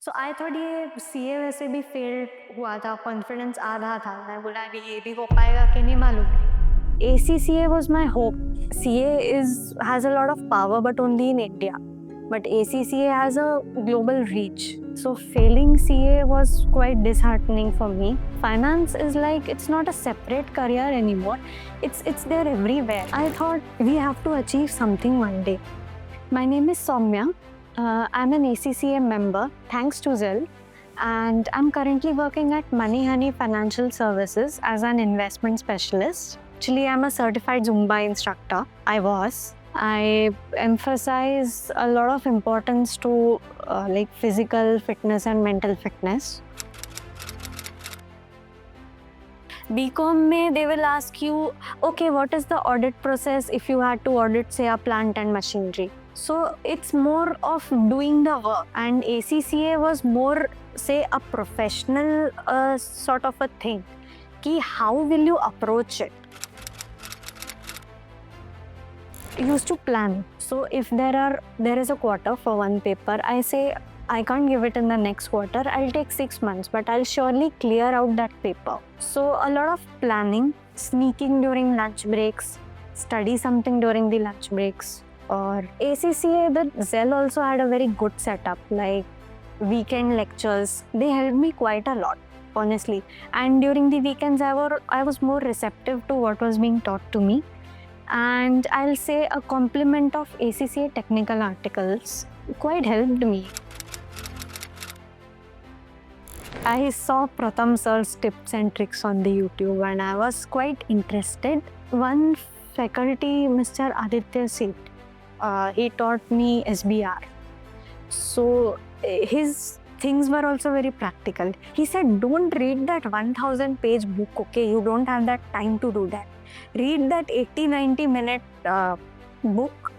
So I thought ये CA वैसे भी फेल हुआ था, कॉन्फिडेंस आधा था। मैं बोला अभी ये भी हो पाएगा कि नहीं मालूम। ACCA was my hope. CA has a lot of power, but only in India. But ACCA has a global reach. So failing CA was quite disheartening for me. Finance is like, it's not a separate career anymore. It's there everywhere. I thought we have to achieve something one day. My name is Soumya. I'm an ACCA member, thanks to Zell. And I'm currently working at Money Honey Financial Services as an investment specialist. Actually, I'm a certified Zumba instructor. I emphasize a lot of importance to like physical fitness and mental fitness. BCom mein they will ask you, okay, what is the audit process if you had to audit, say, a plant and machinery? So it's more of doing the work, and ACCA was more, say, a professional sort of a thing. Ki how will you approach it? Used to plan. So if there is a quarter for one paper, I say I can't give it in the next quarter. I'll take 6 months, but I'll surely clear out that paper. So a lot of planning, sneaking during lunch breaks, study something during the lunch breaks. Or ACCA, the Zell also had a very good setup, like weekend lectures. They helped me quite a lot, honestly. And during the weekends, I was more receptive to what was being taught to me. And I'll say a complement of ACCA technical articles quite helped me. I saw Pratham sir's tips and tricks on the YouTube and I was quite interested. One faculty, Mr. Aditya Seth, he taught me SBR. So his things were also very practical. He said, don't read that 1000-page book, okay? You don't have that time to do that. Read that 80-90 minute book.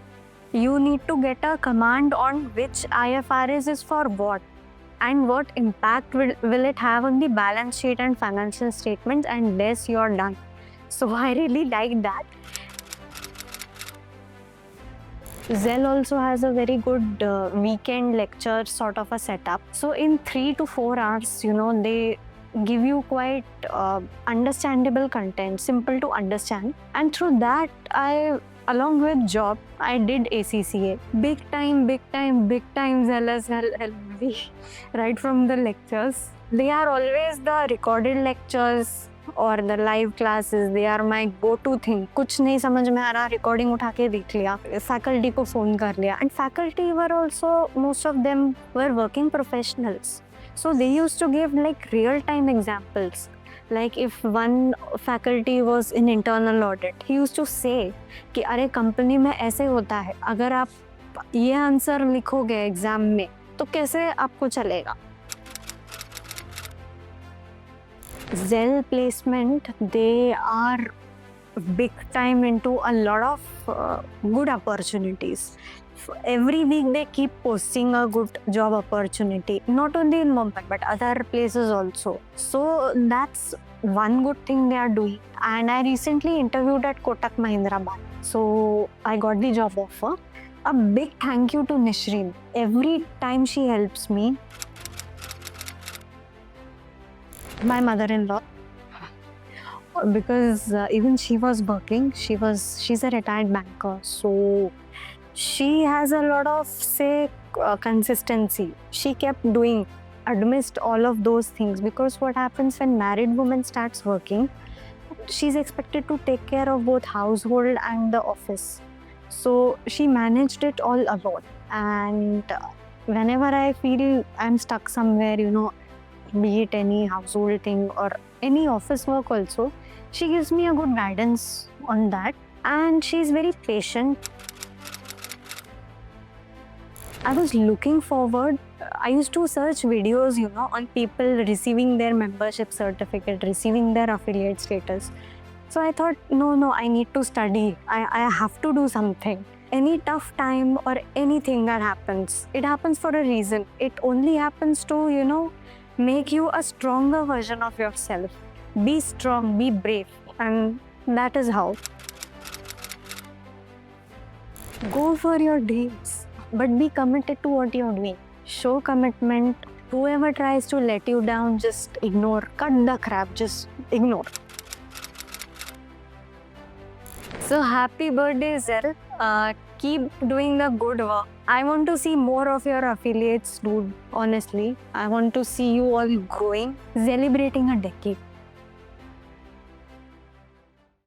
You need to get a command on which IFRS is for what and what impact will it have on the balance sheet and financial statements, and this you're done. So I really like that. Zell also has a very good weekend lecture sort of a setup. So in 3 to 4 hours, they give you quite understandable content, simple to understand. And through that, along with job, I did ACCA. Big time Zell has helped me right from the lectures. They are always the recorded lectures और the live classes, they are my go to thing. कुछ नहीं समझ में आ रहा, recording उठा के देख लिया, फैकल्टी को फ़ोन कर लिया. And faculty were also, most of them were working professionals. So they used to give like real-time examples. Like if one faculty was in internal audit, he used to say कि अरे company में ऐसे होता है, अगर आप ये answer लिखोगे एग्जाम में तो कैसे आपको चलेगा. Zell placement, they are big time into a lot of good opportunities. Every week they keep posting a good job opportunity, not only in Mumbai but other places also. So that's one good thing they are doing. And I recently interviewed at Kotak Mahindra Bank. So I got the job offer. A big thank you to Nishreen. Every time she helps me. My mother-in-law, because even she was working, she's a retired banker, so she has a lot of, say, consistency. She kept doing amidst all of those things, because what happens when married woman starts working, she's expected to take care of both household and the office. So she managed it all alone. And whenever I feel I'm stuck somewhere, be it any household thing or any office work also, she gives me a good guidance on that. And she's very patient. I was looking forward. I used to search videos, on people receiving their membership certificate, receiving their affiliate status. So I thought, no, I need to study. I have to do something. Any tough time or anything that happens, it happens for a reason. It only happens to, make you a stronger version of yourself. Be strong, be brave, and that is how. Go for your dreams, but be committed to what you're doing. Show commitment Whoever tries to let you down, just ignore. Cut the crap, just ignore. So happy birthday, Zel. Keep doing the good work. I want to see more of your affiliates, dude. Honestly, I want to see you all growing, celebrating a decade.